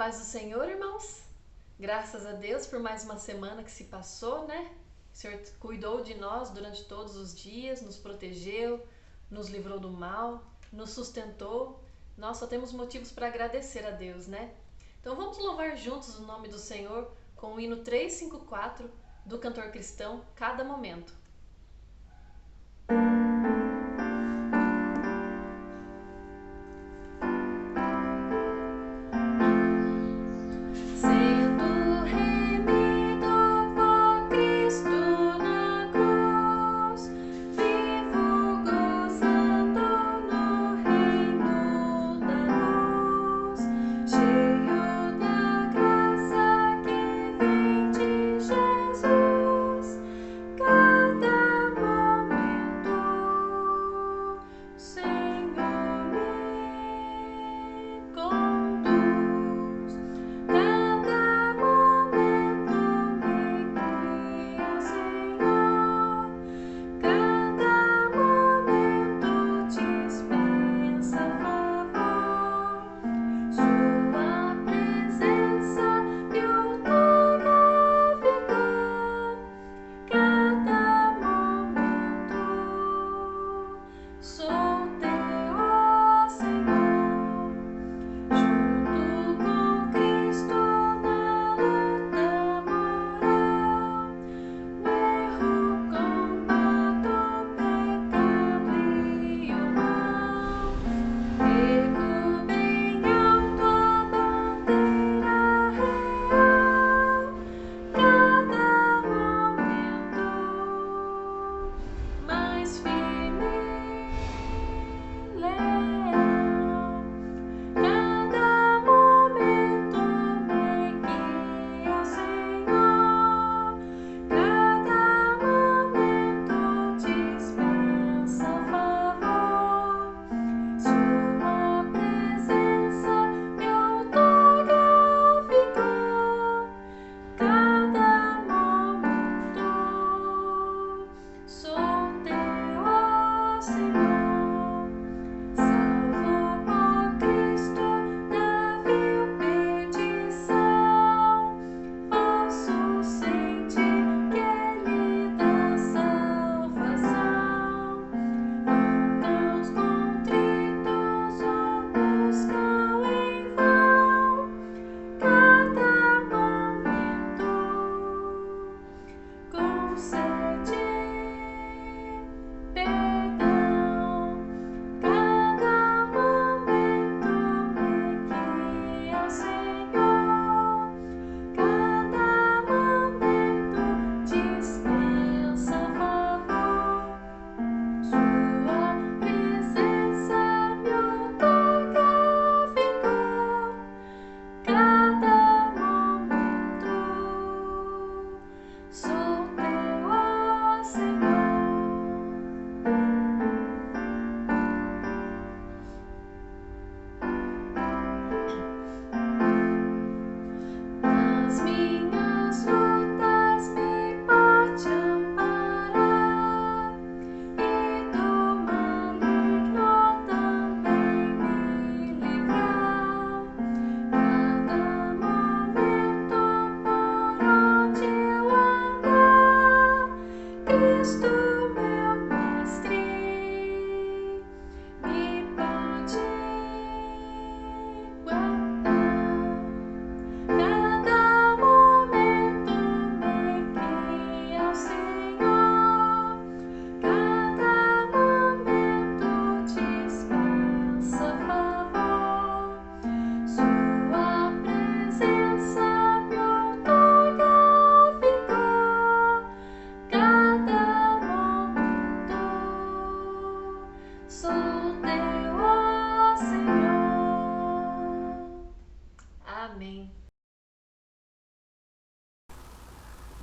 paz do Senhor, irmãos. Graças a Deus por mais uma semana que se passou, né? O Senhor cuidou de nós durante todos os dias, nos protegeu, nos livrou do mal, nos sustentou. Nós só temos motivos para agradecer a Deus, né? Então vamos louvar juntos o nome do Senhor com o hino 354 do cantor cristão Cada Momento.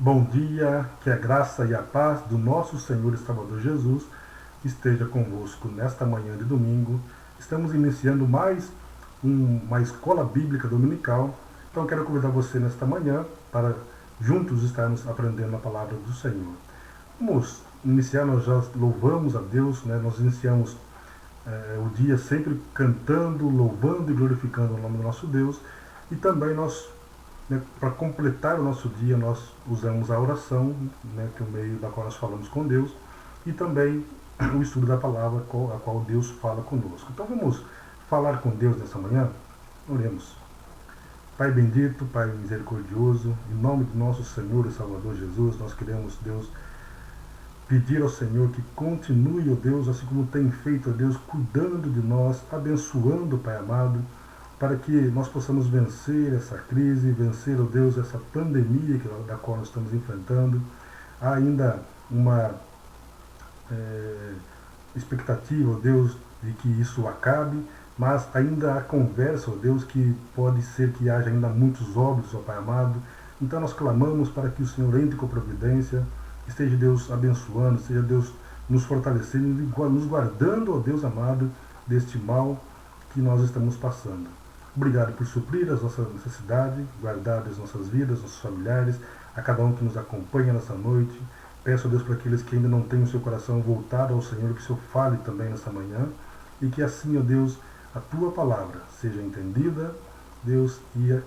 Bom dia, que a graça e a paz do nosso Senhor e Salvador Jesus esteja convosco nesta manhã de domingo. Estamos iniciando mais uma escola bíblica dominical, então quero convidar você nesta manhã para juntos estarmos aprendendo a palavra do Senhor. Vamos iniciar, nós já louvamos a Deus, né? Nós iniciamos o dia sempre cantando, louvando e glorificando o nome do nosso Deus. E também nós, né, para completar o nosso dia, nós usamos a oração, né, que é o meio da qual nós falamos com Deus, e também o estudo da palavra, a qual Deus fala conosco. Então vamos falar com Deus nessa manhã? Oremos. Pai bendito, Pai misericordioso, em nome do nosso Senhor e Salvador Jesus, nós queremos, Deus, pedir ao Senhor que continue, ó Deus, assim como tem feito, ó Deus, cuidando de nós, abençoando, Pai amado, para que nós possamos vencer essa crise, vencer, ó Deus, essa pandemia da qual nós estamos enfrentando. Há ainda uma expectativa, ó Deus, de que isso acabe, mas ainda há conversa, ó Deus, que pode ser que haja ainda muitos óbitos, ó Pai amado. Então nós clamamos para que o Senhor entre com providência, esteja Deus abençoando, esteja Deus nos fortalecendo, nos guardando, ó Deus amado, deste mal que nós estamos passando. Obrigado por suprir as nossas necessidades, guardar as nossas vidas, nossos familiares, a cada um que nos acompanha nessa noite. Peço a Deus para aqueles que ainda não têm o seu coração voltado ao Senhor, que o Senhor fale também nessa manhã, e que assim, ó Deus, a Tua palavra seja entendida, Deus, e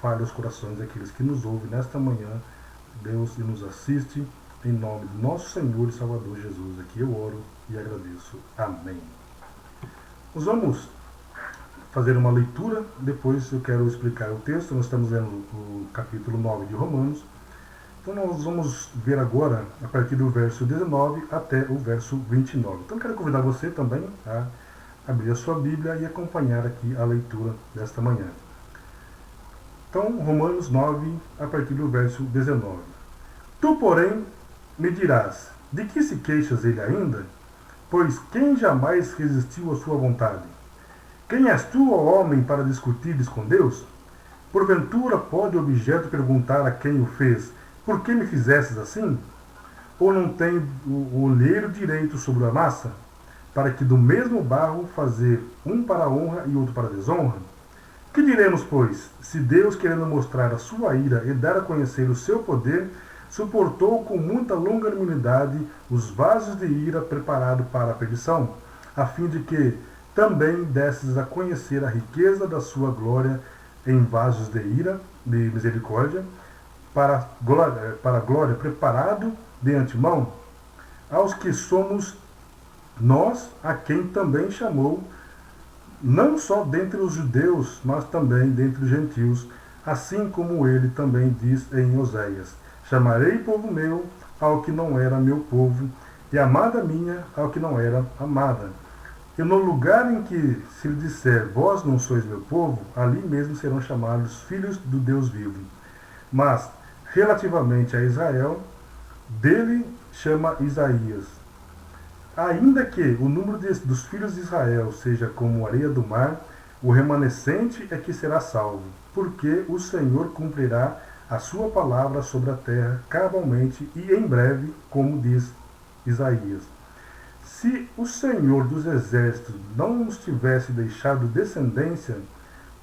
fale aos corações daqueles que nos ouvem nesta manhã, Deus, e nos assiste, em nome do nosso Senhor e Salvador Jesus. Aqui eu oro e agradeço. Amém. Nós vamos fazer uma leitura, depois eu quero explicar o texto. Nós estamos lendo o capítulo 9 de Romanos. Então nós vamos ver agora, a partir do verso 19 até o verso 29. Então eu quero convidar você também a abrir a sua Bíblia e acompanhar aqui a leitura desta manhã. Então, Romanos 9, a partir do verso 19. Tu, porém, me dirás, de que se queixas ele ainda? Pois quem jamais resistiu à sua vontade? Quem és tu, ó homem, para discutires com Deus? Porventura pode o objeto perguntar a quem o fez, por que me fizestes assim? Ou não tem o olheiro direito sobre a massa, para que do mesmo barro fazer um para a honra e outro para a desonra? Que diremos, pois, se Deus, querendo mostrar a sua ira e dar a conhecer o seu poder, suportou com muita longanimidade os vasos de ira preparados para a perdição, a fim de que também desses a conhecer a riqueza da sua glória em vasos de ira, de misericórdia, para a glória preparado de antemão, aos que somos nós, a quem também chamou, não só dentre os judeus, mas também dentre os gentios, assim como ele também diz em Oséias: chamarei povo meu ao que não era meu povo, e amada minha ao que não era amada. E no lugar em que se lhe disser, vós não sois meu povo, ali mesmo serão chamados filhos do Deus vivo. Mas, relativamente a Israel, dele chama Isaías: ainda que o número dos filhos de Israel seja como a areia do mar, o remanescente é que será salvo, porque o Senhor cumprirá a sua palavra sobre a terra cabalmente e em breve, como diz Isaías. Se o Senhor dos exércitos não nos tivesse deixado descendência,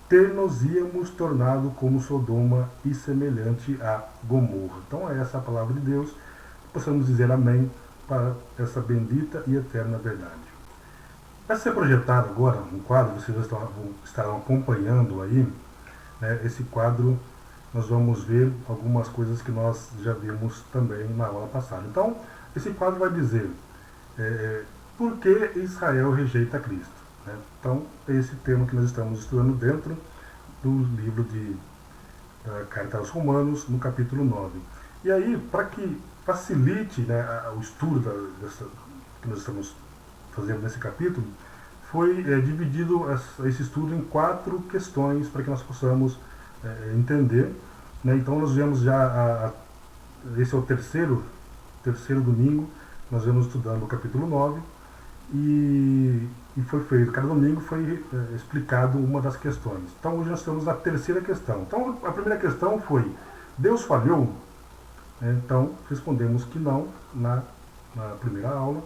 ter-nos-íamos tornado como Sodoma e semelhante a Gomorra. Então é essa a palavra de Deus. Possamos dizer amém para essa bendita e eterna verdade. Vai ser projetado agora um quadro, vocês estarão acompanhando aí, né, esse quadro. Nós vamos ver algumas coisas que nós já vimos também na aula passada. Então, esse quadro vai dizer por que Israel rejeita Cristo. Né? Então, é esse tema que nós estamos estudando dentro do livro da Carta aos Romanos, no capítulo 9. E aí, para que facilite, né, o estudo que nós estamos fazendo nesse capítulo, foi dividido esse estudo em 4 questões para que nós possamos entender. Né? Então nós vemos já, esse é o terceiro domingo, nós vamos estudando o capítulo 9 e foi feito, cada domingo foi explicado uma das questões. Então hoje nós estamos na terceira questão. Então a primeira questão foi, Deus falhou? Então respondemos que não na primeira aula.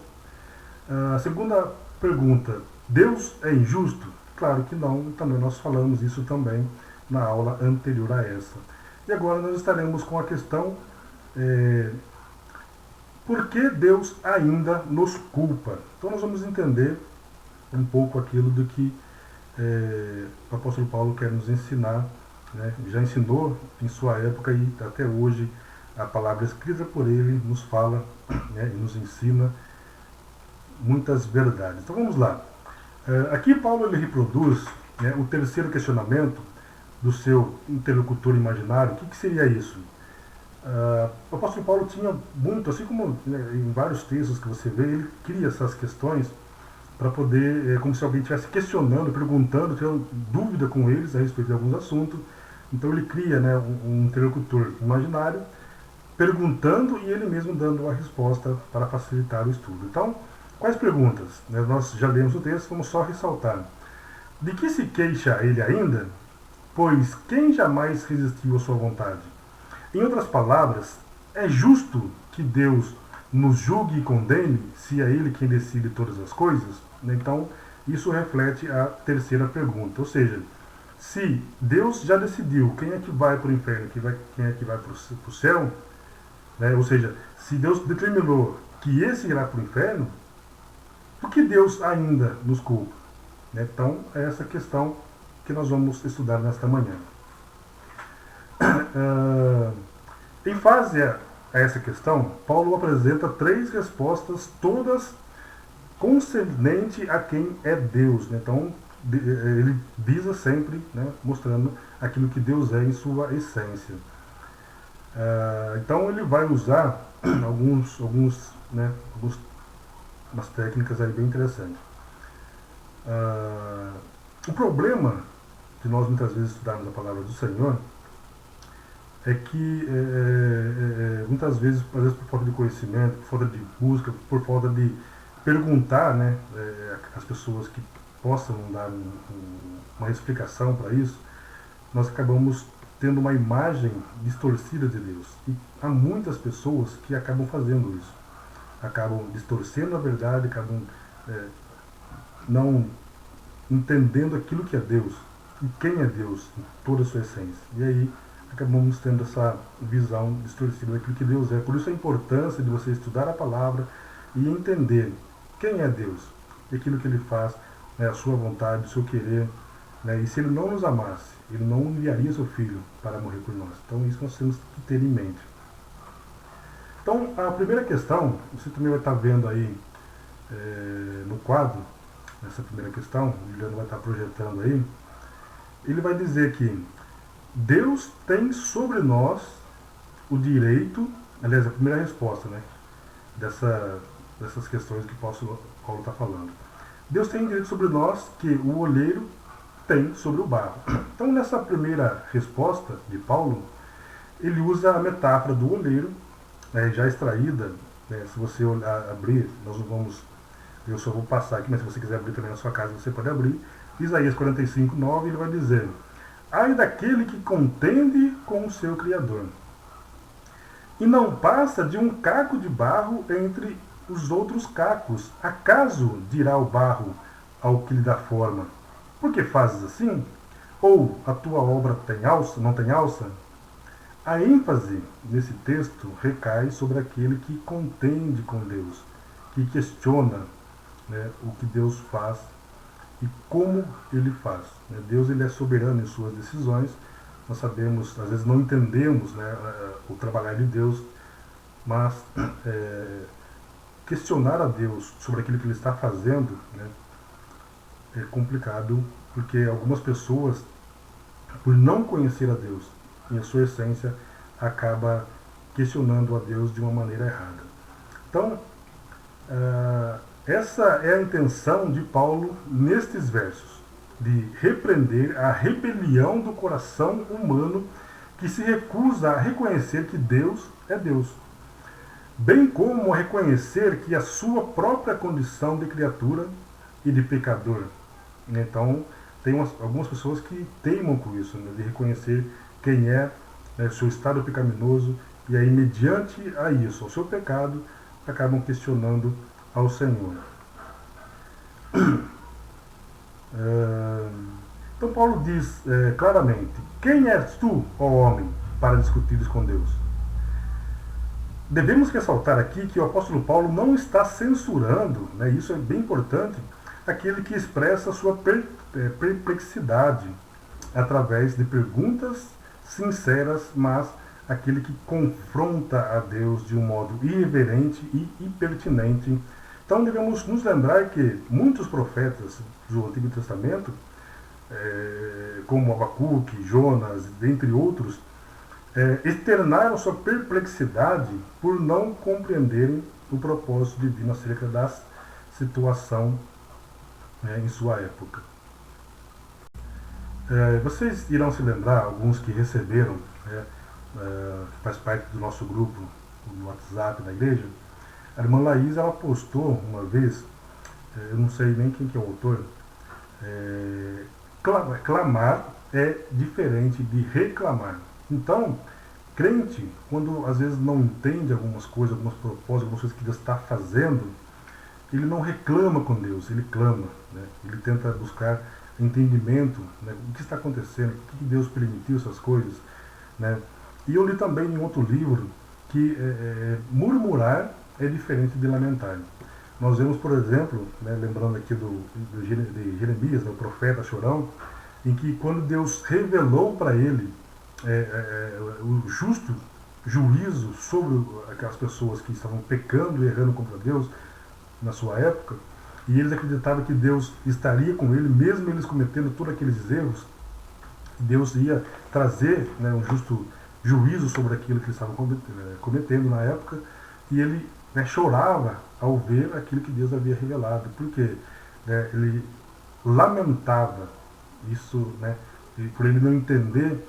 A segunda pergunta, Deus é injusto? Claro que não, também nós falamos isso também na aula anterior a essa. E agora nós estaremos com a questão, por que Deus ainda nos culpa? Então nós vamos entender um pouco aquilo do que o apóstolo Paulo quer nos ensinar né, já ensinou em sua época e até hoje a palavra escrita por ele nos fala, né, e nos ensina muitas verdades. Então vamos lá. Aqui Paulo ele reproduz, né, o terceiro questionamento do seu interlocutor imaginário. O que seria isso? O apóstolo Paulo tinha muito, assim como, né, em vários textos que você vê, ele cria essas questões para poder, como se alguém estivesse questionando, perguntando, tendo dúvida com eles a respeito de alguns assuntos. Então ele cria, né, um interlocutor imaginário, perguntando e ele mesmo dando a resposta para facilitar o estudo. Então, quais perguntas? Né, nós já lemos o texto, vamos só ressaltar. De que se queixa ele ainda? Pois quem jamais resistiu à sua vontade? Em outras palavras, é justo que Deus nos julgue e condene, se é Ele quem decide todas as coisas? Então, isso reflete a terceira pergunta. Ou seja, se Deus já decidiu quem é que vai para o inferno, quem é que vai para o céu, né? Ou seja, se Deus determinou que esse irá para o inferno, por que Deus ainda nos culpa? Né? Então, é essa questão que nós vamos estudar nesta manhã. Em face a essa questão, Paulo apresenta 3 respostas, todas concernentes a quem é Deus. Né? Então, ele visa sempre, né, mostrando aquilo que Deus é em sua essência. Então, ele vai usar algumas técnicas aí bem interessantes. O problema de nós muitas vezes estudarmos a palavra do Senhor é que muitas vezes, às vezes por falta de conhecimento, por falta de busca, por falta de perguntar, né, às pessoas que possam dar uma explicação para isso, nós acabamos tendo uma imagem distorcida de Deus. E há muitas pessoas que acabam fazendo isso. Acabam distorcendo a verdade, acabam não entendendo aquilo que é Deus e quem é Deus em toda a sua essência. E aí acabamos tendo essa visão distorcida daquilo que Deus é. Por isso a importância de você estudar a palavra e entender quem é Deus e aquilo que Ele faz, né, a sua vontade, o seu querer. Né, e se Ele não nos amasse, Ele não enviaria seu Filho para morrer por nós. Então isso nós temos que ter em mente. Então a primeira questão, você também vai estar vendo aí no quadro, essa primeira questão, o Juliano vai estar projetando aí, ele vai dizer que Deus tem sobre nós o direito, aliás, a primeira resposta, né, dessas questões que Paulo está falando. Deus tem direito sobre nós que o olheiro tem sobre o barro. Então, nessa primeira resposta de Paulo, ele usa a metáfora do olheiro, já extraída, né, se você abrir, nós não vamos, eu só vou passar aqui, mas se você quiser abrir também na sua casa, você pode abrir. Isaías 45:9, ele vai dizer: ai daquele que contende com o seu Criador, e não passa de um caco de barro entre os outros cacos. Acaso dirá o barro ao que lhe dá forma: por que fazes assim? Ou a tua obra não tem alça? A ênfase nesse texto recai sobre aquele que contende com Deus, que questiona, né, o que Deus faz e como Ele faz. Né? Deus ele é soberano em suas decisões. Nós sabemos, às vezes não entendemos, né, o trabalhar de Deus, mas questionar a Deus sobre aquilo que Ele está fazendo, né, é complicado, porque algumas pessoas, por não conhecer a Deus em sua essência, acaba questionando a Deus de uma maneira errada. Então, essa é a intenção de Paulo nestes versos, de repreender a rebelião do coração humano que se recusa a reconhecer que Deus é Deus, bem como a reconhecer que a sua própria condição de criatura e de pecador. Então, tem algumas pessoas que teimam com isso, né, de reconhecer quem é, né, seu estado pecaminoso, e aí, mediante a isso, ao seu pecado, acabam questionando ao Senhor. Então Paulo diz claramente: quem és tu, ó homem, para discutires com Deus? Devemos ressaltar aqui que o apóstolo Paulo não está censurando, né, isso é bem importante, aquele que expressa a sua perplexidade através de perguntas sinceras, mas aquele que confronta a Deus de um modo irreverente e impertinente. Então devemos nos lembrar que muitos profetas do Antigo Testamento, como Abacuque, Jonas, dentre outros, externaram sua perplexidade por não compreenderem o propósito divino acerca da situação em sua época. Vocês irão se lembrar, alguns que receberam, que faz parte do nosso grupo no WhatsApp da igreja, a irmã Laís, ela postou uma vez, eu não sei nem quem que é o autor, clamar é diferente de reclamar. Então, crente, quando às vezes não entende algumas coisas, algumas propósitos, algumas coisas que Deus está fazendo, ele não reclama com Deus, ele clama, né? Ele tenta buscar entendimento, né? O que está acontecendo, por que Deus permitiu essas coisas, né? E eu li também em outro livro que murmurar é diferente de lamentar. Nós vemos, por exemplo, né, lembrando aqui de Jeremias, né, o profeta chorão, em que quando Deus revelou para ele o justo juízo sobre aquelas pessoas que estavam pecando e errando contra Deus na sua época, e eles acreditavam que Deus estaria com ele, mesmo eles cometendo todos aqueles erros, Deus ia trazer, né, um justo juízo sobre aquilo que eles estavam cometendo na época, e ele, né, chorava ao ver aquilo que Deus havia revelado, porque, né, ele lamentava isso, né, por ele não entender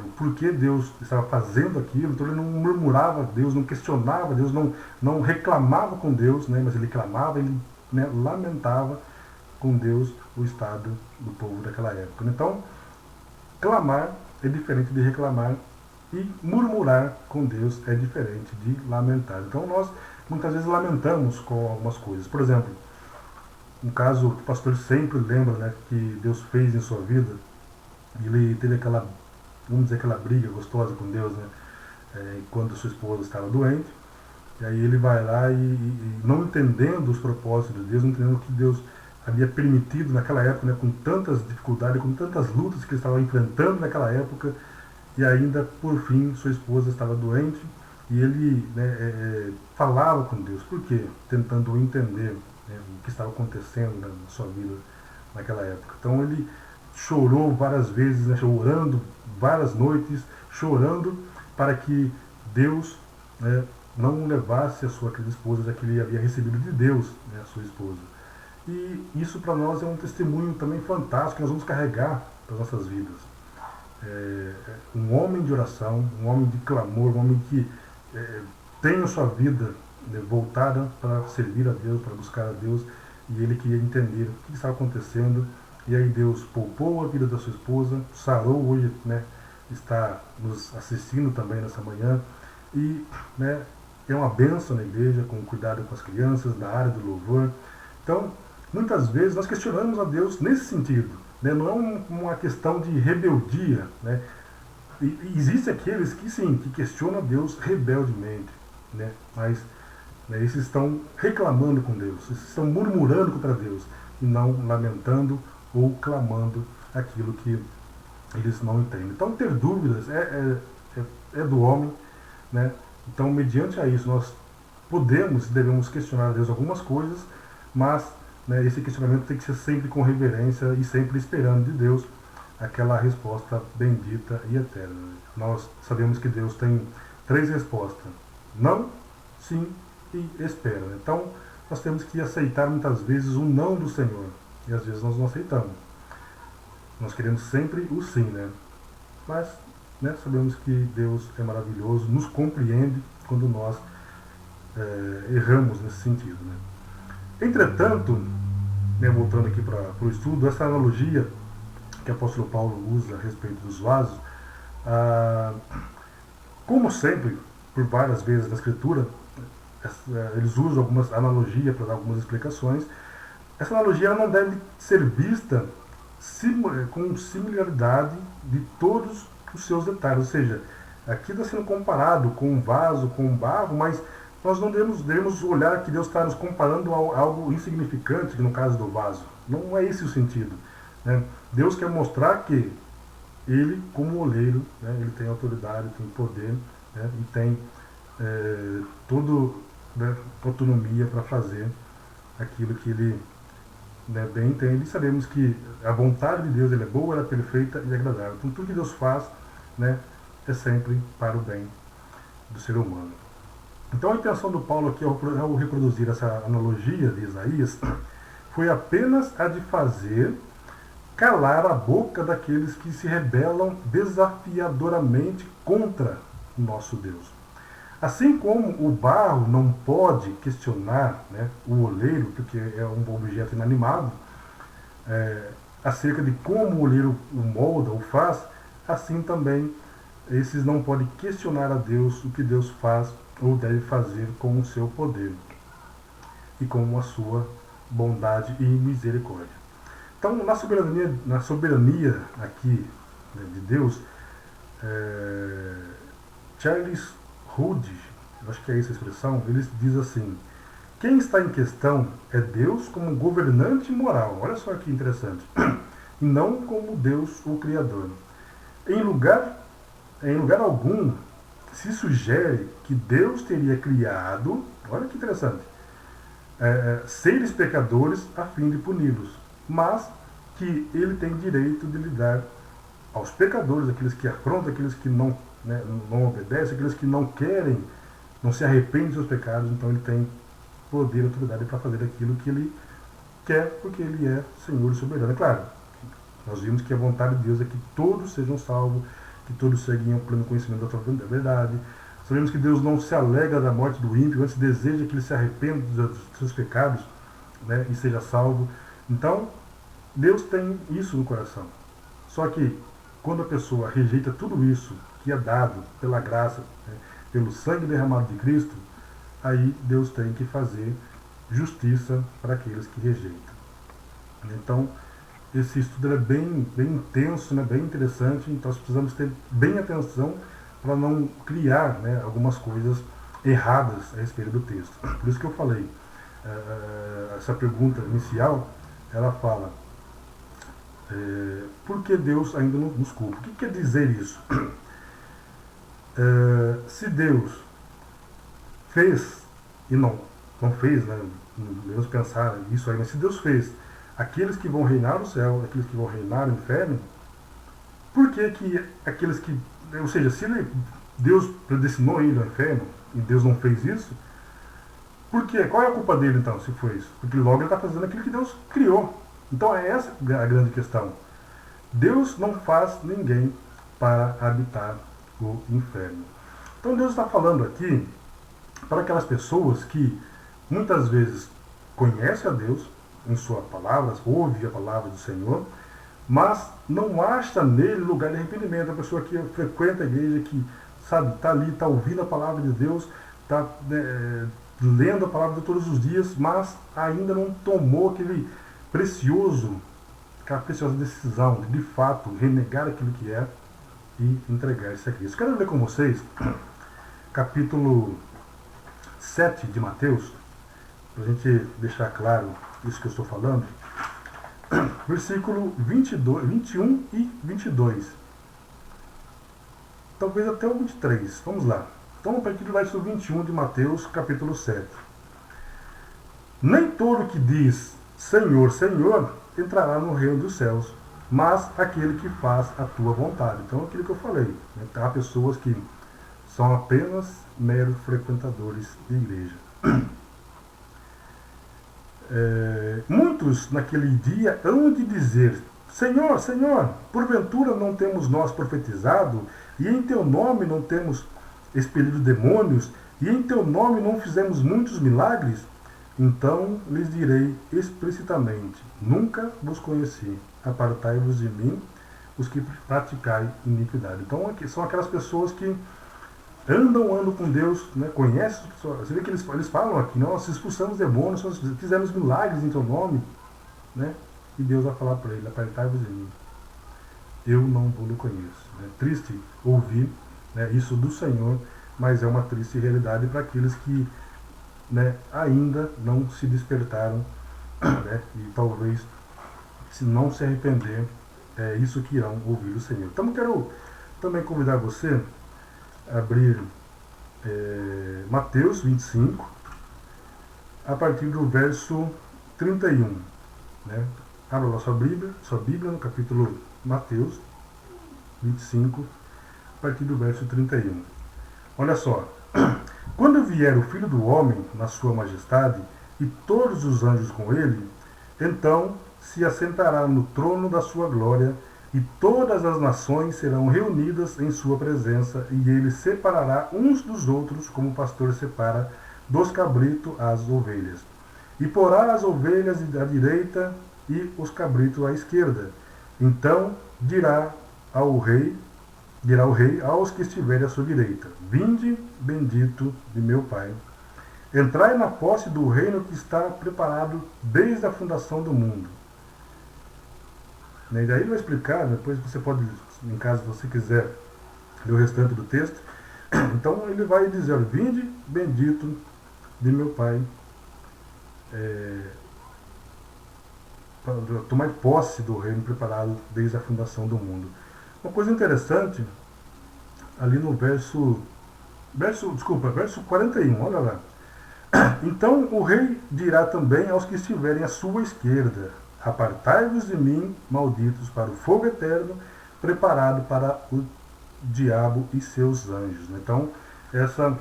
o porquê Deus estava fazendo aquilo. Então ele não murmurava a Deus, não questionava Deus, não reclamava com Deus, né, mas ele clamava, ele, né, lamentava com Deus o estado do povo daquela época. Então, clamar é diferente de reclamar, e murmurar com Deus é diferente de lamentar. Então nós muitas vezes lamentamos com algumas coisas. Por exemplo, um caso que o pastor sempre lembra, né, que Deus fez em sua vida, ele teve aquela, vamos dizer, aquela briga gostosa com Deus, né, quando sua esposa estava doente, e aí ele vai lá e não entendendo os propósitos de Deus, não entendendo o que Deus havia permitido naquela época, né, com tantas dificuldades, com tantas lutas que ele estava enfrentando naquela época, e ainda, por fim, sua esposa estava doente, e ele, né, falava com Deus. Por quê? Tentando entender, né, o que estava acontecendo na sua vida naquela época. Então ele chorou várias vezes, né, orando várias noites, chorando para que Deus, né, não levasse a sua querida esposa, já que ele havia recebido de Deus, né, a sua esposa. E isso para nós é um testemunho também fantástico que nós vamos carregar para as nossas vidas. Um homem de oração, um homem de clamor, um homem que tem a sua vida, né, voltada para servir a Deus, para buscar a Deus, e ele queria entender o que estava acontecendo, e aí Deus poupou a vida da sua esposa, sarou hoje, né, está nos assistindo também nessa manhã, e, né, é uma bênção na igreja, com cuidado com as crianças, na área do louvor. Então, muitas vezes nós questionamos a Deus nesse sentido. Não é uma questão de rebeldia, né? E existem aqueles que sim, que questionam a Deus rebeldemente, né? Mas, né, esses estão reclamando com Deus, esses estão murmurando contra Deus, e não lamentando ou clamando aquilo que eles não entendem. Então ter dúvidas é do homem, né? Então mediante a isso nós podemos e devemos questionar a Deus algumas coisas, mas, né, esse questionamento tem que ser sempre com reverência e sempre esperando de Deus aquela resposta bendita e eterna. Nós sabemos que Deus tem 3 respostas: não, sim e espera. Então nós temos que aceitar muitas vezes o não do Senhor, e às vezes nós não aceitamos. Nós queremos sempre o sim, né? Mas, né, sabemos que Deus é maravilhoso, nos compreende quando nós erramos nesse sentido, né? Entretanto, né, voltando aqui para o estudo, essa analogia que o apóstolo Paulo usa a respeito dos vasos, como sempre, por várias vezes na Escritura, eles usam algumas analogias para dar algumas explicações. Essa analogia ela não deve ser vista com similaridade de todos os seus detalhes, ou seja, aqui está sendo comparado com um vaso, com um barro, mas nós não devemos olhar que Deus está nos comparando a algo insignificante, no caso do vaso. Não é esse o sentido, né? Deus quer mostrar que ele, como oleiro, né, ele tem autoridade, tem poder, né, e tem toda, né, autonomia para fazer aquilo que ele, né, bem entende. E sabemos que a vontade de Deus ele é boa, ela é perfeita e agradável. Então tudo que Deus faz, né, é sempre para o bem do ser humano. Então a intenção do Paulo aqui ao reproduzir essa analogia de Isaías foi apenas a de fazer calar a boca daqueles que se rebelam desafiadoramente contra o nosso Deus. Assim como o barro não pode questionar, né, o oleiro, porque é um objeto inanimado, acerca de como o oleiro o molda, o faz, assim também esses não podem questionar a Deus o que Deus faz ou deve fazer com o seu poder e com a sua bondade e misericórdia. Então, na soberania aqui, né, de Deus, Charles Hood, acho que é essa a expressão, ele diz assim: quem está em questão é Deus como governante moral, olha só que interessante, e não como Deus o Criador. Em lugar algum se sugere que Deus teria criado, olha que interessante, seres pecadores a fim de puni-los, mas que ele tem direito de lidar aos pecadores, aqueles que afrontam, aqueles que não, né, não obedecem, aqueles que não querem, não se arrependem dos seus pecados. Então ele tem poder e autoridade para fazer aquilo que ele quer, porque ele é Senhor e soberano. É claro, nós vimos que a vontade de Deus é que todos sejam salvos, que todos seguem o pleno conhecimento da verdade. Sabemos que Deus não se alegra da morte do ímpio, antes deseja que ele se arrependa dos seus pecados, né, e seja salvo. Então, Deus tem isso no coração. Só que, quando a pessoa rejeita tudo isso que é dado pela graça, né, pelo sangue derramado de Cristo, aí Deus tem que fazer justiça para aqueles que rejeitam. Então, esse estudo é bem intenso, né, bem interessante, então nós precisamos ter bem atenção para não criar, né, algumas coisas erradas a respeito do texto. Por isso que eu falei, essa pergunta inicial, ela fala, por que Deus ainda não nos culpa? O que quer dizer isso? Se Deus fez, e não fez, né, devemos pensar isso aí, mas se Deus fez aqueles que vão reinar no céu, aqueles que vão reinar no inferno, por que aqueles que, ou seja, se Deus predestinou ele ao inferno e Deus não fez isso, por quê? Qual é a culpa dele então, se foi isso? Porque logo ele está fazendo aquilo que Deus criou. Então é essa a grande questão. Deus não faz ninguém para habitar o inferno. Então Deus está falando aqui para aquelas pessoas que muitas vezes conhecem a Deus em suas palavras, ouve a palavra do Senhor, mas não acha nele lugar de arrependimento. A pessoa que frequenta a igreja, que sabe, está ali, está ouvindo a palavra de Deus, está lendo a palavra de todos os dias, mas ainda não tomou aquela preciosa decisão de fato renegar aquilo que é e entregar-se a Cristo. Quero ler com vocês capítulo 7 de Mateus, para a gente deixar claro isso que eu estou falando. Versículo 21 e 22. Talvez até o 23. Vamos lá. Então, a partir do versículo 21 de Mateus, capítulo 7. Nem todo que diz Senhor, Senhor, entrará no reino dos céus, mas aquele que faz a tua vontade. Então, aquilo que eu falei, né? Há pessoas que são apenas meros frequentadores de igreja. Muitos naquele dia hão de dizer: Senhor, Senhor, porventura não temos nós profetizado, e em teu nome não temos expelido demônios, e em teu nome não fizemos muitos milagres? Então lhes direi explicitamente: nunca vos conheci, apartai-vos de mim, os que praticai iniquidade. Então são aquelas pessoas que andam com Deus, né, conhecem, você vê que eles falam aqui, nós expulsamos demônios, nós fizemos milagres em teu nome, né, e Deus vai falar para ele: apartai-vos de mim, eu não vos conheço. É triste ouvir, né, isso do Senhor, mas é uma triste realidade para aqueles que, né, ainda não se despertaram, né, e talvez, se não se arrepender, é isso que irão ouvir o Senhor. Então quero também convidar você a abrir Mateus 25, a partir do verso 31. Né? Abra lá sua Bíblia no capítulo Mateus 25, a partir do verso 31. Olha só. Quando vier o Filho do Homem na sua majestade, e todos os anjos com ele, então se assentará no trono da sua glória, e todas as nações serão reunidas em sua presença, e ele separará uns dos outros, como o pastor separa dos cabritos as ovelhas. E porá as ovelhas à direita e os cabritos à esquerda. Então dirá o rei aos que estiverem à sua direita: Vinde, bendito de meu Pai, entrai na posse do reino que está preparado desde a fundação do mundo. E daí ele vai explicar, depois você pode, em caso você quiser, ler o restante do texto. Então ele vai dizer: Vinde, bendito de meu Pai, tomai posse do reino preparado desde a fundação do mundo. Uma coisa interessante, ali no verso 41, olha lá. Então o rei dirá também aos que estiverem à sua esquerda: Apartai-vos de mim, malditos, para o fogo eterno, preparado para o diabo e seus anjos. Então, essa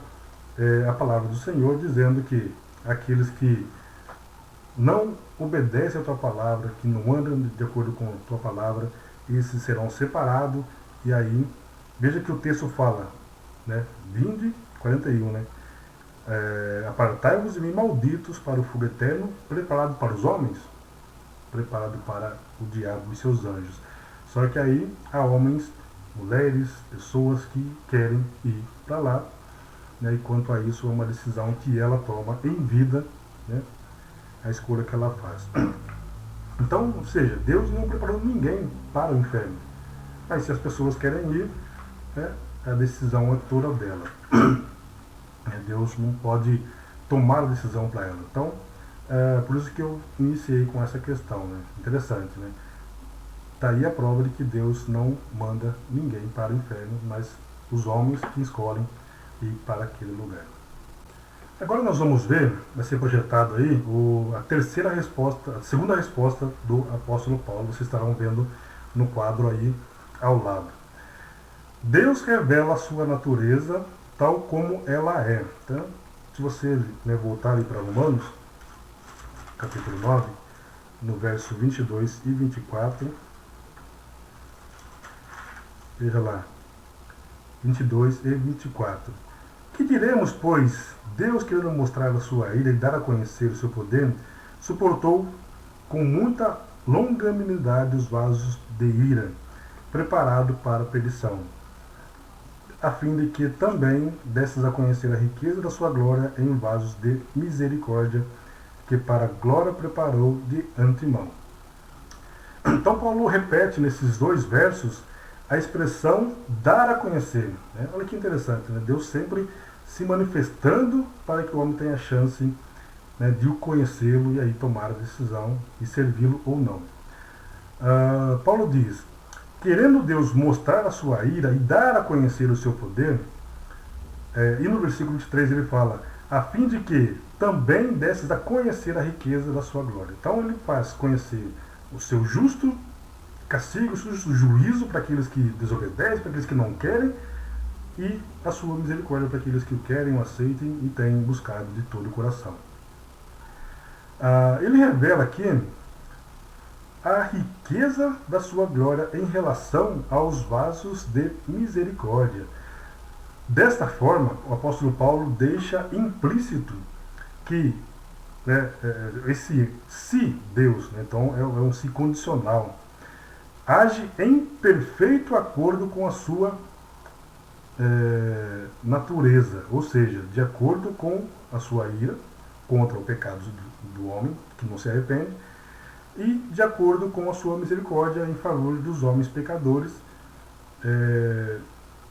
é a palavra do Senhor, dizendo que aqueles que não obedecem a tua palavra, que não andam de acordo com a tua palavra, esses serão separados. E aí, veja que o texto fala, né? 20, 41, né? Apartai-vos de mim, malditos, para o fogo eterno, preparado para os homens, preparado para o diabo e seus anjos. Só que aí há homens, mulheres, pessoas que querem ir para lá, né? E quanto a isso, é uma decisão que ela toma em vida, né? A escolha que ela faz. Então, ou seja, Deus não preparou ninguém para o inferno. Mas se as pessoas querem ir, né, a decisão é toda dela. Deus não pode tomar a decisão para ela. Então, por isso que eu iniciei com essa questão, né? Interessante, né? Está aí a prova de que Deus não manda ninguém para o inferno, mas os homens que escolhem ir para aquele lugar. Agora nós vamos ver, vai ser projetado aí, a segunda resposta do apóstolo Paulo. Vocês estarão vendo no quadro aí ao lado. Deus revela a sua natureza tal como ela é. Então, se você voltar ali para Romanos, capítulo 9, no verso 22 e 24, veja lá, 22 e 24. Que diremos, pois? Deus, querendo mostrar a sua ira e dar a conhecer o seu poder, suportou com muita longanimidade os vasos de ira, preparado para a perdição, a fim de que também desses a conhecer a riqueza da sua glória em vasos de misericórdia, que para a glória preparou de antemão. Então Paulo repete nesses dois versos a expressão dar a conhecer. Né? Olha que interessante, né? Deus sempre se manifestando para que o homem tenha a chance, né, de o conhecê-lo e aí tomar a decisão e servi-lo ou não. Paulo diz: querendo Deus mostrar a sua ira e dar a conhecer o seu poder, e no versículo 23 ele fala: a fim de que também desses a conhecer a riqueza da sua glória. Então ele faz conhecer o seu justo castigo, o seu justo juízo para aqueles que desobedecem, para aqueles que não querem, e a sua misericórdia para aqueles que o querem, o aceitem e têm buscado de todo o coração. Ele revela aqui a riqueza da sua glória em relação aos vasos de misericórdia. Desta forma, o apóstolo Paulo deixa implícito que, né, esse se Deus, né, então é um se condicional, age em perfeito acordo com a sua natureza, ou seja, de acordo com a sua ira contra o pecado do homem que não se arrepende, e de acordo com a sua misericórdia em favor dos homens pecadores.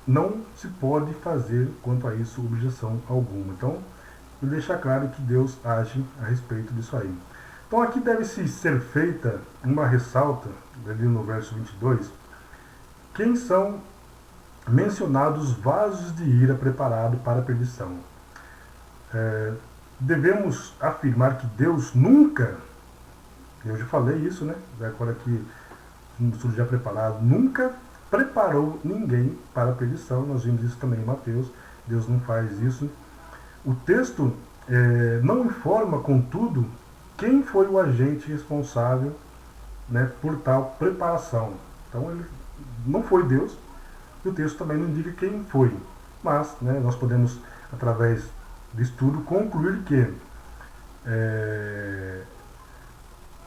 Não se pode fazer quanto a isso objeção alguma. Então, ele deixa claro que Deus age a respeito disso aí. Então aqui deve-se ser feita uma ressalta, ali no verso 22, quem são mencionados vasos de ira preparados para a perdição. Devemos afirmar que Deus nunca, eu já falei isso, né? Agora que no estudo já preparado, nunca preparou ninguém para a perdição. Nós vimos isso também em Mateus. Deus não faz isso. O texto não informa, contudo, quem foi o agente responsável, né, por tal preparação. Então ele não foi Deus, e o texto também não indica quem foi. Mas, né, nós podemos, através do estudo, concluir que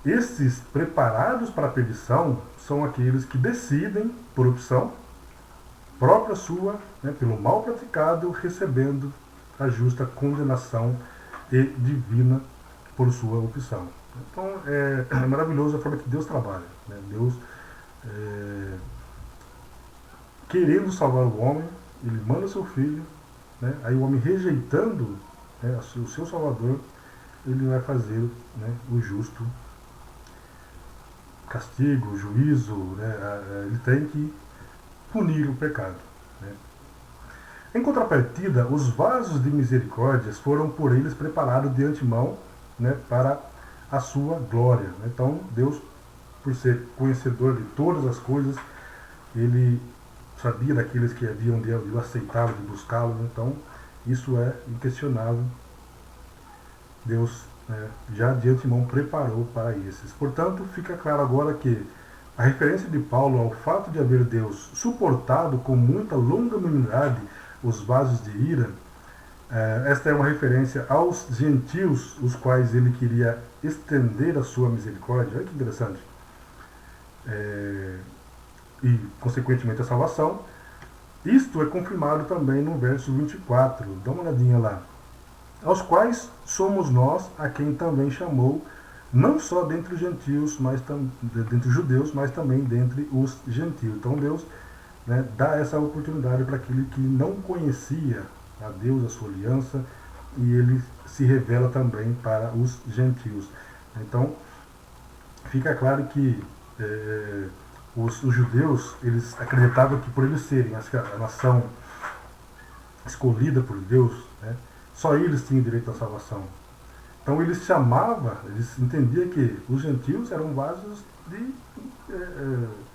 esses preparados para a perdição são aqueles que decidem, por opção própria sua, né, pelo mal praticado, recebendo a justa condenação e divina por sua opção. Então é maravilhoso a forma que Deus trabalha, né? Deus, querendo salvar o homem, ele manda seu filho, né? Aí o homem rejeitando, né, o seu salvador, ele vai fazer, né, o justo castigo, o juízo, né? Ele tem que punir o pecado, né? Em contrapartida, os vasos de misericórdias foram por eles preparados de antemão, né, para a sua glória. Então, Deus, por ser conhecedor de todas as coisas, ele sabia daqueles que haviam de o aceitá-lo, de buscá-lo. Então, isso é inquestionável. Deus, já de antemão preparou para esses. Portanto, fica claro agora que a referência de Paulo ao fato de haver Deus suportado com muita longanimidade os vasos de ira, esta é uma referência aos gentios, os quais ele queria estender a sua misericórdia. Olha que interessante. E, consequentemente, a salvação. Isto é confirmado também no verso 24. Dá uma olhadinha lá. Aos quais somos nós, a quem também chamou, não só dentre os gentios, mas dentre os judeus, mas também dentre os gentios. Então Deus, né, dá essa oportunidade para aquele que não conhecia a Deus, a sua aliança, e ele se revela também para os gentios. Então, fica claro que os judeus, eles acreditavam que por eles serem a nação escolhida por Deus, né, só eles tinham direito à salvação. Então eles eles entendiam que os gentios eram vasos de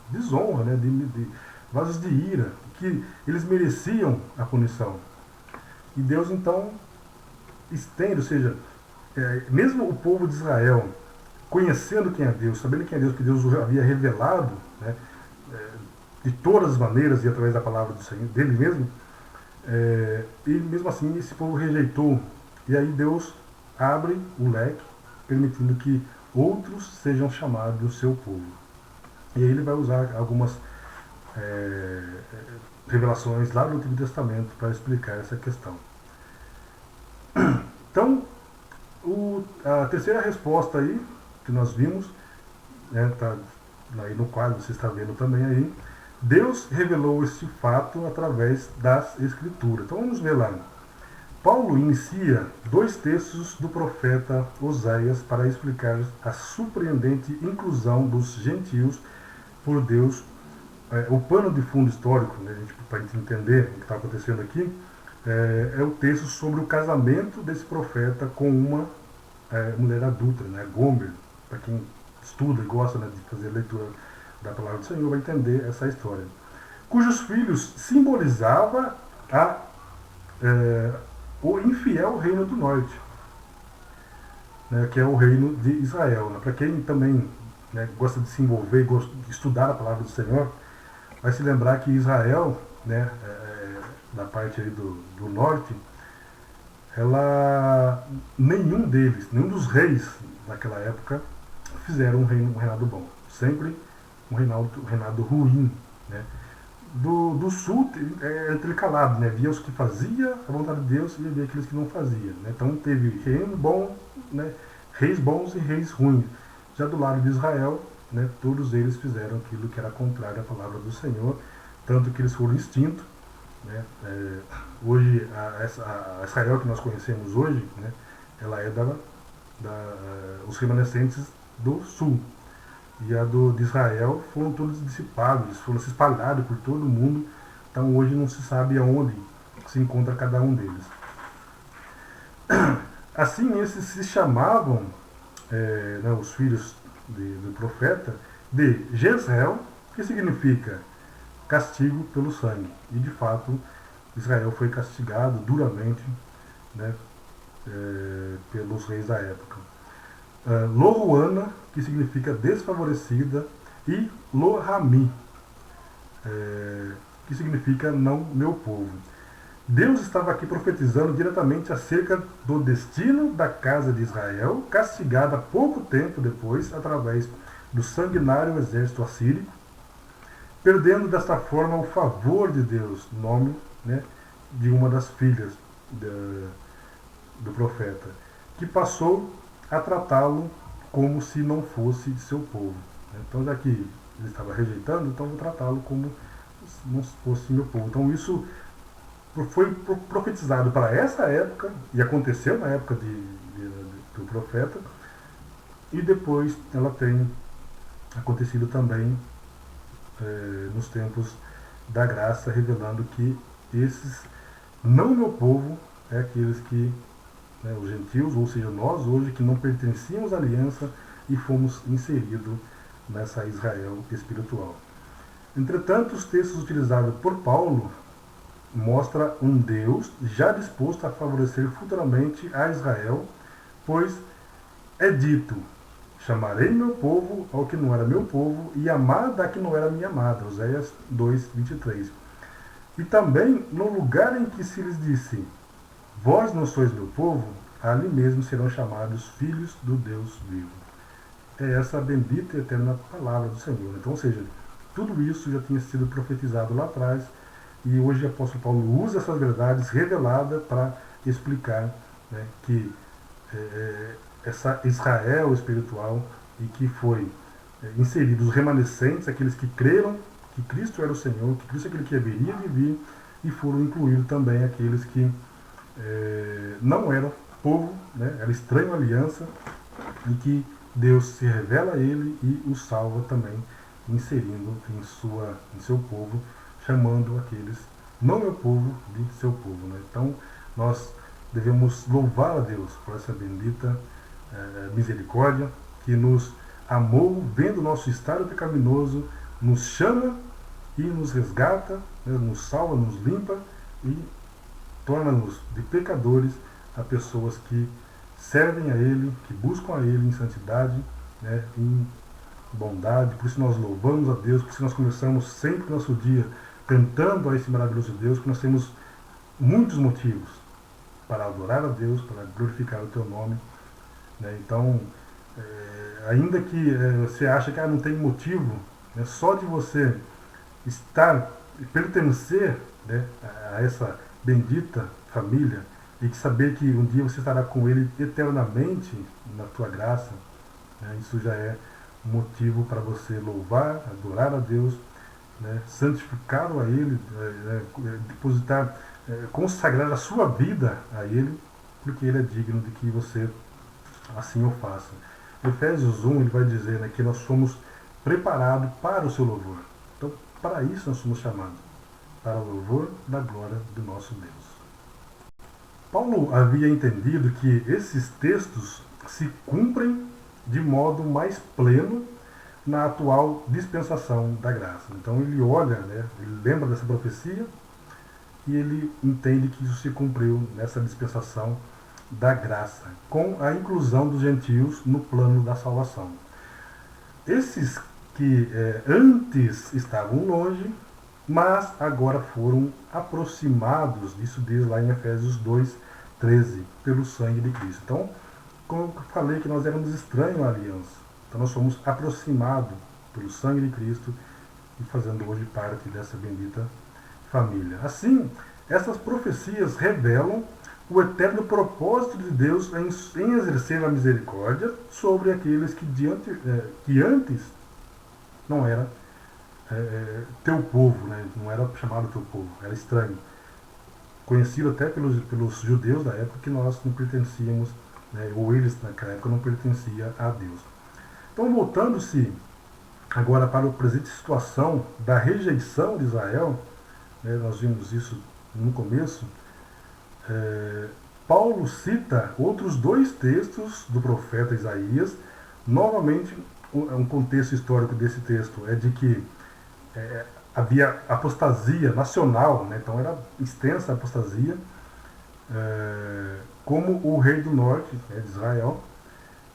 desonra, né, de vasos de ira, que eles mereciam a punição. E Deus então estende, ou seja, mesmo o povo de Israel, conhecendo quem é Deus, sabendo quem é Deus, que Deus havia revelado, né, de todas as maneiras e através da palavra do Senhor, dele mesmo, e mesmo assim esse povo rejeitou. E aí Deus abre o leque, permitindo que outros sejam chamados do seu povo. E aí ele vai usar algumas revelações lá do Antigo Testamento para explicar essa questão. Então, a terceira resposta aí, que nós vimos, né, tá aí no quadro, você está vendo também aí, Deus revelou esse fato através das Escrituras. Então vamos ver lá. Paulo inicia 2 textos do profeta Oséias para explicar a surpreendente inclusão dos gentios por Deus. O pano de fundo histórico, né, para a gente entender o que está acontecendo aqui, é o texto sobre o casamento desse profeta com uma mulher adulta, né, Gomer. Para quem estuda e gosta, né, de fazer leitura da palavra do Senhor, vai entender essa história. Cujos filhos simbolizava o infiel reino do norte, né, que é o reino de Israel. Né? Para quem também, né, gosta de se envolver, gosta de estudar a palavra do Senhor, vai se lembrar que Israel, né, da parte aí do norte, nenhum dos reis daquela época fizeram um reinado bom. Sempre um reinado ruim, né? Do sul é intercalado, né? Via os que fazia a vontade de Deus e havia aqueles que não faziam, né? Então teve reino bom, né? Reis bons e reis ruins. Já do lado de Israel, né, todos eles fizeram aquilo que era contrário à palavra do Senhor, tanto que eles foram extintos, né? Hoje a Israel que nós conhecemos hoje, né, ela é os remanescentes do sul. E a de Israel foram todos dissipados, foram se espalhados por todo o mundo. Então hoje não se sabe aonde se encontra cada um deles. Assim, esses se chamavam, os filhos do profeta, de Jezreel, que significa castigo pelo sangue. E de fato, Israel foi castigado duramente, né, pelos reis da época. Loruana, que significa desfavorecida, e Lo-Rami, que significa não meu povo. Deus estava aqui profetizando diretamente acerca do destino da casa de Israel, castigada pouco tempo depois através do sanguinário exército assírio, perdendo desta forma o favor de Deus, nome, né, de uma das filhas do profeta, que passou a tratá-lo como se não fosse seu povo. Então, já que ele estava rejeitando, então vou tratá-lo como se não fosse meu povo. Então, isso foi profetizado para essa época, e aconteceu na época do profeta, e depois ela tem acontecido também nos tempos da graça, revelando que esses não meu povo é aqueles que, os gentios, ou seja, nós hoje que não pertencíamos à aliança e fomos inseridos nessa Israel espiritual. Entretanto, os textos utilizados por Paulo mostra um Deus já disposto a favorecer futuramente a Israel, pois é dito: chamarei meu povo ao que não era meu povo, e amada a que não era minha amada. Oséias 2:23. E também no lugar em que se lhes disse: vós não sois meu povo, ali mesmo serão chamados filhos do Deus vivo. É essa a bendita e eterna palavra do Senhor. Então, ou seja, tudo isso já tinha sido profetizado lá atrás, e hoje o apóstolo Paulo usa essas verdades reveladas para explicar, né, que essa Israel espiritual, e que foi inserido os remanescentes, aqueles que creram que Cristo era o Senhor, que Cristo é aquele que haveria de vir, e foram incluídos também aqueles que não eram povo, né, era estranho à aliança, e que Deus se revela a ele e o salva também, inserindo em seu povo, chamando aqueles não meu povo de seu povo. Né? Então nós devemos louvar a Deus por essa bendita misericórdia, que nos amou vendo o nosso estado pecaminoso, nos chama e nos resgata, né, nos salva, nos limpa e torna-nos de pecadores a pessoas que servem a Ele, que buscam a Ele em santidade, né, em bondade. Por isso nós louvamos a Deus, por isso nós começamos sempre o nosso dia cantando a esse maravilhoso Deus, que nós temos muitos motivos para adorar a Deus, para glorificar o Teu nome. Né? Então, ainda que você ache que não tem motivo, né, só de você estar e pertencer, né, a essa bendita família, e de saber que um dia você estará com Ele eternamente na tua graça, né, isso já é motivo para você louvar, adorar a Deus, né, santificá-lo a Ele, depositar, consagrar a sua vida a Ele, porque Ele é digno de que você assim o faça. Efésios 1 ele vai dizer, né, que nós somos preparados para o seu louvor. Então, para isso nós somos chamados, para o louvor da glória do nosso Deus. Paulo havia entendido que esses textos se cumprem de modo mais pleno na atual dispensação da graça. Então ele olha, né, ele lembra dessa profecia e ele entende que isso se cumpriu nessa dispensação da graça, com a inclusão dos gentios no plano da salvação. Esses que antes estavam longe, mas agora foram aproximados, isso diz lá em Efésios 2:13, pelo sangue de Cristo. Então, como eu falei que nós éramos estranhos à aliança, então nós somos aproximados pelo sangue de Cristo e fazendo hoje parte dessa bendita família. Assim, essas profecias revelam o eterno propósito de Deus em exercer a misericórdia sobre aqueles que antes não era teu povo, né? Não era chamado teu povo, era estranho. Conhecido até pelos judeus da época, que nós não pertencíamos né, ou eles naquela época não pertenciam a Deus. Então, voltando-se agora para a presente situação da rejeição de Israel, né, nós vimos isso no começo, Paulo cita outros dois textos do profeta Isaías. Novamente, um contexto histórico desse texto é de que havia apostasia nacional, né, então era extensa a apostasia, como o rei do norte, né, de Israel,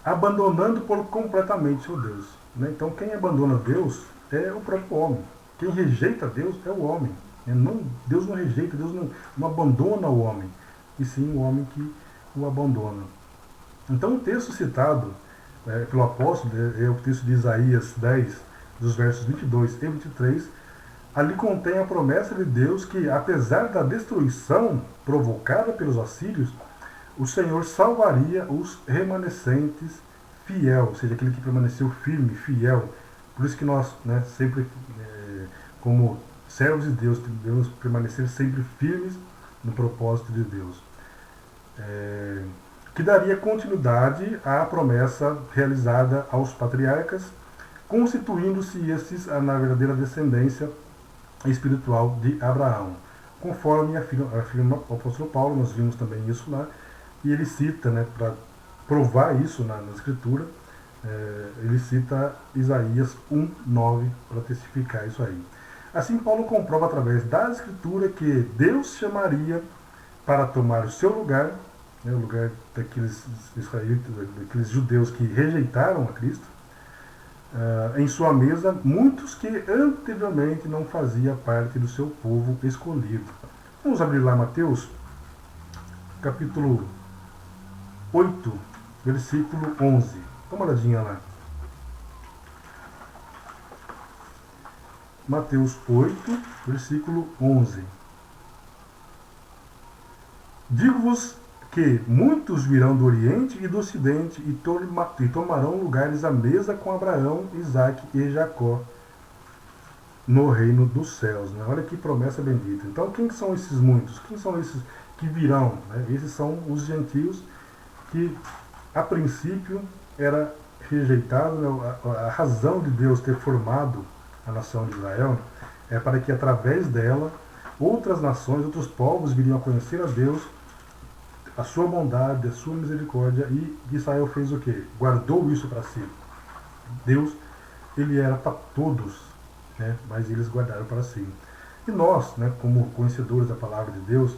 abandonando completamente o Deus. Né? Então, quem abandona Deus é o próprio homem. Quem rejeita Deus é o homem. Né? Deus não rejeita, Deus não abandona o homem, e sim o homem que o abandona. Então, o texto citado pelo apóstolo é o texto de Isaías 10, dos versos 22 e 23. Ali contém a promessa de Deus que, apesar da destruição provocada pelos assírios, o Senhor salvaria os remanescentes fiel, ou seja, aquele que permaneceu firme, fiel. Por isso que nós, né, sempre, como servos de Deus, devemos permanecer sempre firmes no propósito de Deus. Que daria continuidade à promessa realizada aos patriarcas, constituindo-se esses na verdadeira descendência espiritual de Abraão. Conforme afirma o apóstolo Paulo, nós vimos também isso lá, e ele cita, né, para provar isso na Escritura, ele cita Isaías 1:9 para testificar isso aí. Assim, Paulo comprova através da Escritura que Deus chamaria para tomar o seu lugar, né, o lugar daqueles israelitas, daqueles judeus que rejeitaram a Cristo, em sua mesa, muitos que anteriormente não faziam parte do seu povo escolhido. Vamos abrir lá Mateus, capítulo 8, versículo 11. Dá uma olhadinha lá. Mateus 8, versículo 11. Digo-vos que muitos virão do Oriente e do Ocidente e tomarão lugares à mesa com Abraão, Isaque e Jacó no reino dos céus. Né? Olha que promessa bendita. Então, quem são esses muitos? Quem são esses que virão? Né? Esses são os gentios que, a princípio, era rejeitado. Né? A razão de Deus ter formado a nação de Israel é para que, através dela, outras nações, outros povos viriam a conhecer a Deus, a sua bondade, a sua misericórdia, e Israel fez o quê? Guardou isso para si. Deus, ele era para todos, né? Mas eles guardaram para si. E nós, né, como conhecedores da palavra de Deus,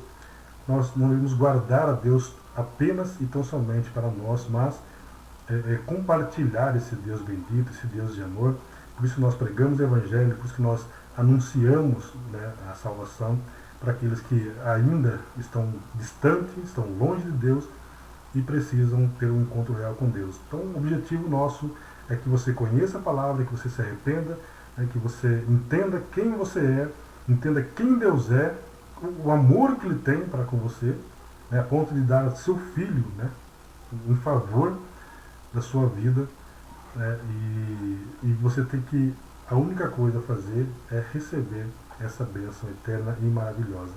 nós não devemos guardar a Deus apenas e tão somente para nós, mas compartilhar esse Deus bendito, esse Deus de amor. Por isso nós pregamos o Evangelho, por isso que nós anunciamos, né, a salvação para aqueles que ainda estão distantes, estão longe de Deus e precisam ter um encontro real com Deus. Então, o objetivo nosso é que você conheça a palavra, que você se arrependa, que você entenda quem você é, entenda quem Deus é, o amor que Ele tem para com você, né, a ponto de dar seu filho, né, em favor da sua vida, né, e você tem que, a única coisa a fazer é receber essa bênção eterna e maravilhosa.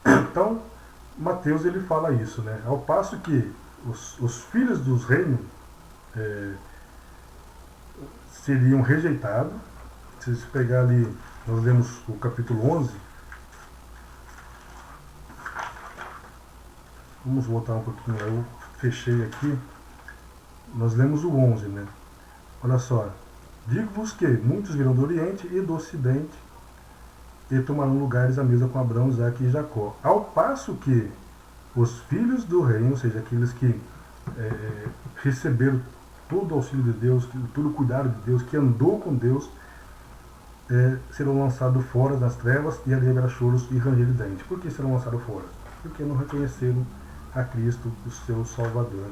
Então, Mateus ele fala isso, né? Ao passo que os filhos dos reinos seriam rejeitados. Se você pegar ali, nós lemos o capítulo 11. Vamos voltar um pouquinho, eu fechei aqui. Nós lemos o 11, né? Olha só. Digo-vos que muitos virão do Oriente e do Ocidente e tomarão lugares à mesa com Abraão, Isaque e Jacó. Ao passo que os filhos do reino, ou seja, aqueles que receberam todo o auxílio de Deus, todo o cuidado de Deus, que andou com Deus, serão lançados fora das trevas e ali haverá choros e ranger de dente. Por que serão lançados fora? Porque não reconheceram a Cristo, o seu Salvador.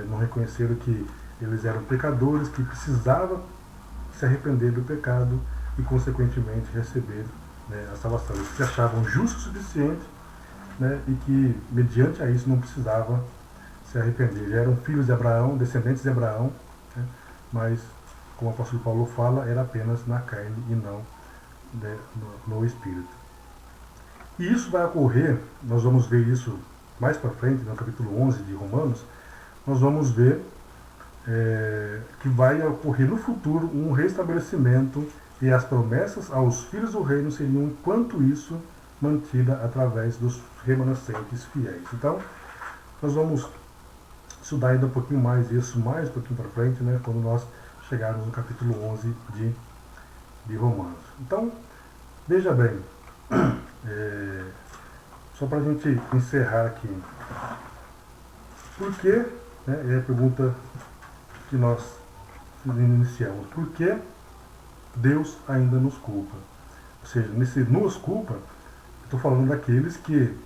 Não reconheceram que eles eram pecadores, que precisavam se arrepender do pecado e, consequentemente, receber, né, a salvação. Eles se achavam justos o suficiente, né, e que, mediante a isso, não precisavam se arrepender. Já eram filhos de Abraão, descendentes de Abraão, né, mas, como o apóstolo Paulo fala, era apenas na carne e não, né, no espírito. E isso vai ocorrer, nós vamos ver isso mais para frente, no capítulo 11 de Romanos, nós vamos ver que vai ocorrer no futuro um restabelecimento e as promessas aos filhos do reino seriam, enquanto isso, mantida através dos remanescentes fiéis. Então, nós vamos estudar ainda um pouquinho mais isso, mais um pouquinho para frente, né, quando nós chegarmos no capítulo 11 de Romanos. Então, veja bem, só para a gente encerrar aqui, por que, né, é a pergunta que nós iniciamos, por que Deus ainda nos culpa? Ou seja, nesse nos culpa, eu estou falando daqueles que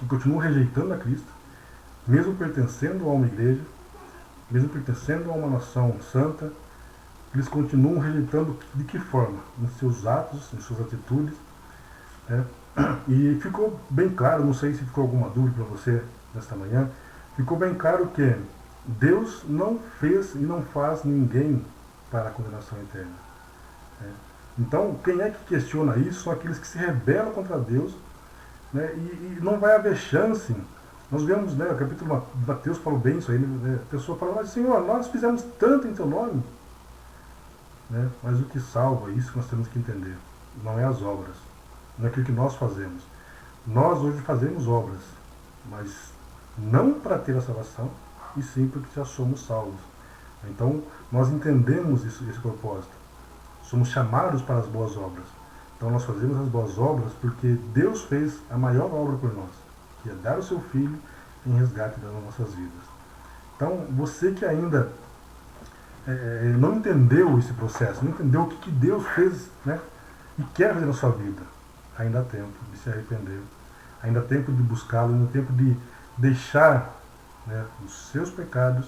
continuam rejeitando a Cristo, mesmo pertencendo a uma igreja, mesmo pertencendo a uma nação santa, eles continuam rejeitando de que forma? Nos seus atos, em suas atitudes. Né? E ficou bem claro, não sei se ficou alguma dúvida para você nesta manhã, ficou bem claro que Deus não fez e não faz ninguém para a condenação eterna. Né? Então, quem é que questiona isso são aqueles que se rebelam contra Deus, né? E não vai haver chance. Nós vemos, né, o capítulo de Mateus falou bem isso aí, né? A pessoa fala, mas Senhor, nós fizemos tanto em teu nome. Né? Mas o que salva, isso que nós temos que entender, não é as obras, não é aquilo que nós fazemos. Nós hoje fazemos obras, mas não para ter a salvação, e sim porque já somos salvos. Então, nós entendemos esse propósito. Somos chamados para as boas obras. Então, nós fazemos as boas obras porque Deus fez a maior obra por nós, que é dar o seu Filho em resgate das nossas vidas. Então, você que ainda não entendeu esse processo, não entendeu o que Deus fez, né, e quer fazer na sua vida, ainda há tempo de se arrepender, ainda há tempo de buscá-lo, ainda há tempo de deixar, né, os seus pecados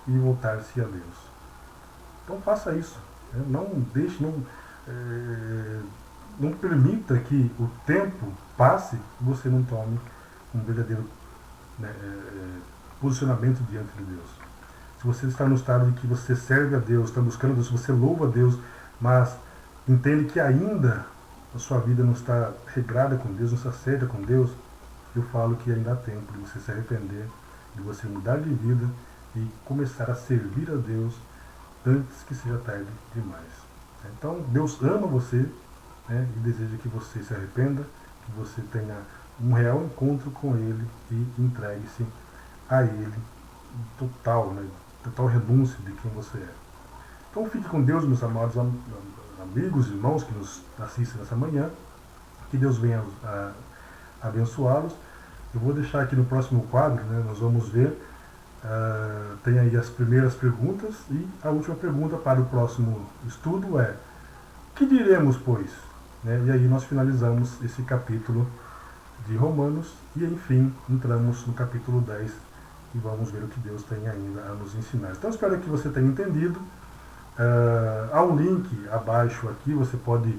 e voltar-se a Deus. Então faça isso, né? Não deixe, não permita que o tempo passe e você não tome um verdadeiro, né, posicionamento diante de Deus. Se você está no estado de que você serve a Deus, está buscando Deus, você louva a Deus, mas entende que ainda a sua vida não está regrada com Deus, não está certa com Deus, eu falo que ainda há tempo de você se arrepender, de você mudar de vida e começar a servir a Deus antes que seja tarde demais. Então, Deus ama você, né, e deseja que você se arrependa, que você tenha um real encontro com Ele e entregue-se a Ele total, né, total renúncia de quem você é. Então fique com Deus, meus amados amigos, irmãos que nos assistem nessa manhã, que Deus venha a abençoá-los. Eu vou deixar aqui no próximo quadro, né, nós vamos ver, tem aí as primeiras perguntas e a última pergunta para o próximo estudo é: que diremos, pois? Né, e aí nós finalizamos esse capítulo de Romanos e enfim entramos no capítulo 10 e vamos ver o que Deus tem ainda a nos ensinar. Então espero que você tenha entendido. Há um link abaixo aqui, você pode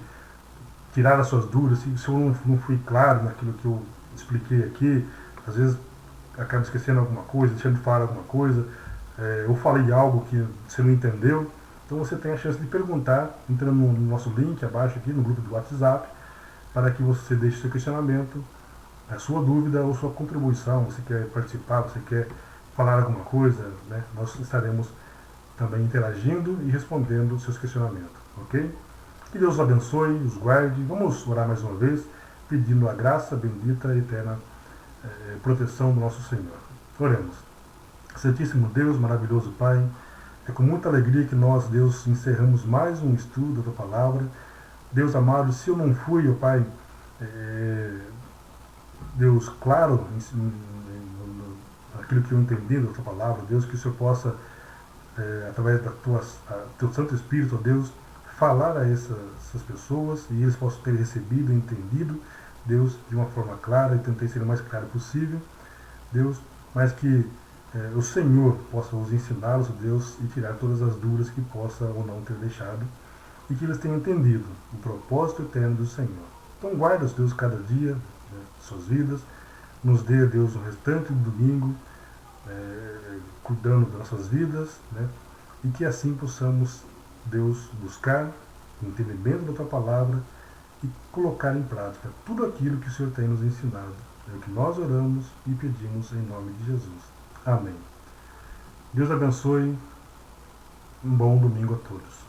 tirar as suas dúvidas. Se eu não fui claro naquilo que eu expliquei aqui, às vezes acabo esquecendo alguma coisa, deixando de falar alguma coisa, eu falei algo que você não entendeu, então você tem a chance de perguntar, entrando no nosso link abaixo aqui, no grupo do WhatsApp, para que você deixe seu questionamento, a sua dúvida ou sua contribuição, você quer participar, você quer falar alguma coisa, né? Nós estaremos também interagindo e respondendo os seus questionamentos, ok? Que Deus os abençoe, os guarde. Vamos orar mais uma vez, pedindo a graça bendita e eterna proteção do nosso Senhor. Oremos. Santíssimo Deus, maravilhoso Pai, é com muita alegria que nós, Deus, encerramos mais um estudo da Tua Palavra. Deus amado, se eu não fui, ó Pai, Deus, claro, aquilo que eu entendi da Tua Palavra, Deus, que o Senhor possa, através do Teu Santo Espírito, ó Deus, falar a essas pessoas e eles possam ter recebido e entendido, Deus, de uma forma clara, e tentei ser o mais claro possível, Deus, mas que o Senhor possa os ensiná-los, Deus, e tirar todas as dúvidas que possa ou não ter deixado, e que eles tenham entendido o propósito eterno do Senhor. Então guarda-os, Deus, cada dia, né, suas vidas, nos dê, Deus, o restante do domingo, cuidando das nossas vidas, né, e que assim possamos, Deus, buscar o entendimento da Tua Palavra e colocar em prática tudo aquilo que o Senhor tem nos ensinado É o que nós oramos e pedimos em nome de Jesus. Amém. Deus abençoe. Um bom domingo a todos.